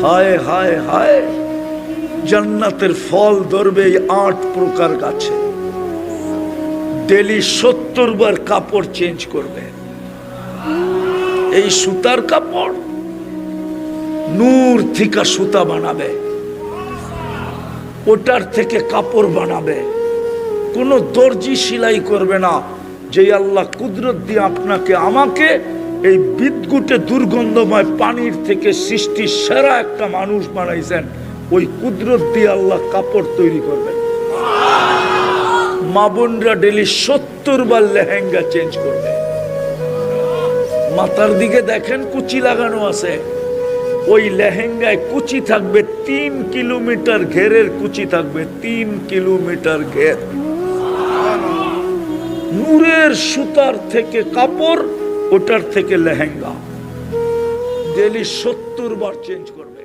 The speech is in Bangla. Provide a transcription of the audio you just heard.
হায় হায় হায়, জান্নাতের ফল ধরবে এই 8 প্রকার গাছে। ডেলি 70 বার কাপড় চেঞ্জ করবে। এই সুতার কাপড় নূর থেকে সুতা বানাবে, ওটার থেকে কাপড় বানাবে। কোনো দর্জি সেলাই করবে না। যে আল্লাহ কুদরত দিয়ে আপনাকে আমাকে এই বিদ্যুটে দুর্গন্ধময় পানির থেকে সৃষ্টি সেরা একটা মানুষ বানাইছেন, ওই কুদরত দিয়ে আল্লাহ কাপড় তৈরি করবেন। মা বোনরা ডেলি 70 বার লেহেঙ্গা চেঞ্জ করবে। মাথার দিকে দেখেন কুচি লাগানো আছে, ওই লেহেঙ্গায় কুচি থাকবে 3 কিলোমিটার ঘেরের কুচি থাকবে, 3 কিলোমিটার ঘের। নূরের সুতার থেকে কাপড়, ওটার থেকে লেহেঙ্গা। ডেলি 70 বার চেঞ্জ করবে।